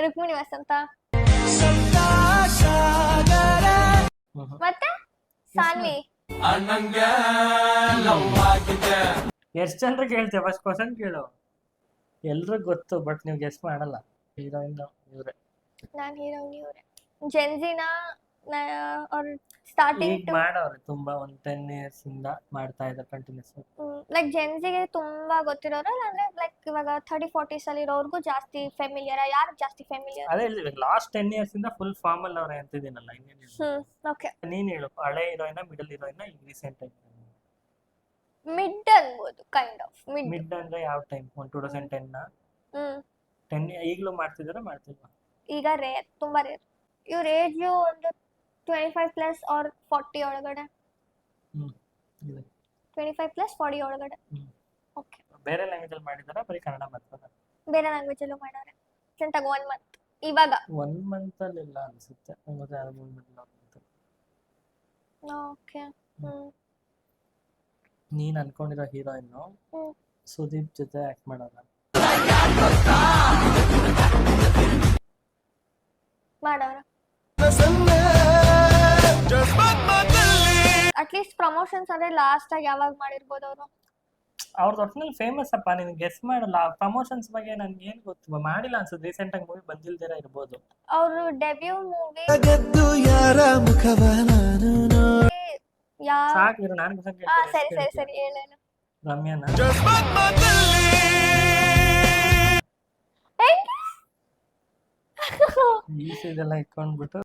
ರುಕ್ಮಿಣಿ ವಸಂತ. ಮತ್ತೆ ಸಾನ್ವಿ. ಎಷ್ಟ್ ಜನರಿಗೆ ಹೇಳ್ತೇವೆ ಫಸ್ಟ್ ಕ್ವಶನ್ ಕೇಳು. ಎಲ್ರಿಗೂ ಗೊತ್ತು ಬಟ್ ನೀವು ಗೆಸ್ ಮಾಡಲ್ಲ. ಹೀರೋಯಿನ್ ಇವ್ರೆ. ನಾನ್ ಹೀರೋಯಿನ್ ಇವ್ರೆ. ಜೆನ್ಜಿನ ಅವ್ರ ಸ್ಟಾರ್ಟಿಂಗ್ ಈಗ ಮಾಡೋರು ತುಂಬಾ ಒಂದು 10 years ಇಂದ ಮಾಡ್ತಾ ಇದ್ದಾರೆ ಕಂಟಿನ್ಯೂಸ್. ಲೈಕ್ ಜೆನ್ಜಿಗೆ ತುಂಬಾ ಗೊತ್ತಿರೋರು ಅಂದ್ರೆ ಲೈಕ್ ಇವಾಗ 30-40s ಅಲ್ಲಿ ಇರೋರ್ಗೂ ಜಾಸ್ತಿ ಫೆಮಿಲಿಯರ್. ಯಾರು ಜಾಸ್ತಿ ಫೆಮಿಲಿಯರ್? ಅದೇ ಲಾಸ್ಟ್ 10 years ಇಂದ ಫುಲ್ ಫಾರ್ಮ್ ಅಲ್ಲಿ ಅವ್ರೆ ಅಂತಿದ್ದೀನಲ್ಲ. ಓಕೆ, ನೀನ್ ಹೇಳು, ಹಳೆ ಹೀರೋಯಿನ್ ಮಿಡಲ್ ಹೀರೋಯಿನ್ ಈಗ ರೀಸೆಂಟ್ ಆಗಿ? ಮಿಡ್ ಅನ್ಬೋದು, ಕೈಂಡ್ ಆಫ್ ಮಿಡ್ ಅಂದ್ರೆ ಯಾವ ಟೈಮ್? 2010 10 ಈಗಲೂ ಮಾಡ್ತಿದಾರ ಮಾಡ್ತಿಲ್ವಾ? ಈಗ ರೇರ್, ತುಂಬಾ ರೇರ್. ಇವ್ರ ಏಜ್ ಒಂದು 25+ ಆರ್ 40 ಒಳಗಡೆ. 25+40 ಒಳಗಡೆ. ಓಕೆ. ಬೇರೆ ಲ್ಯಾಂಗ್ವೇಜ್ ಅಲ್ಲಿ ಮಾಡಿದಾರ ಬರೀ ಕನ್ನಡ ಮಾತ್ರ? ಬೇರೆ ಲ್ಯಾಂಗ್ವೇಜ್ ಅಲ್ಲೂ ಮಾಡಾರೆ. ರೀಸೆಂಟ್ ಆಗಿ 1 ಮಂತ್. ಇವಾಗ 1 ಮಂತ್ ಅಲ್ಲಿ ಇಲ್ಲ ಅನ್ಸುತ್ತೆ. ಓಕೆ. ನೀನ್ ಅನ್ಕೊಂಡಿರೋ ಹೀರೋಯಿನ್ ಸುದೀಪ್ ಜೊತೆ ಆಕ್ಟ್ ಮಾಡೋಣ. ಮಾಡೋರು ಅಟ್ಲೀಸ್ಟ್ ಪ್ರಮೋಷನ್ಸ್ ಅಂದ್ರೆ ಲಾಸ್ಟ್ ಆಗಿ ಯಾವಾಗ ಮಾಡಿರ್ಬೋದು ಅವರು? ಅವ್ರದ್ದು ಒಟ್ಟಿನಲ್ಲಿ ಫೇಮಸ್ ಅಪ್ಪ. ನೀನು ಗೆಸ್ ಮಾಡಲ್ಲ. ಪ್ರಮೋಷನ್ಸ್ ಬಗ್ಗೆ ನನ್ಗೆ ಏನ್ ಗೊತ್ತು, ಮಾಡಿಲ್ಲ ಅನ್ಸುತ್ತೆ. ರೀಸೆಂಟ್ ಆಗಿ ಮೂವಿ ಬಂದಿಲ್ದಿರ ಇರ್ಬೋದು. ಅವರು ಡೆಬ್ಯೂ ಮೂವಿ ಸಾಕಿದ್ರು ನಾನು ಸರಿ ಹೇಳೇನು. ರಮ್ಯಾನ ಈ ಇದೆಲ್ಲ ಇಟ್ಕೊಂಡ್ಬಿಟ್ಟು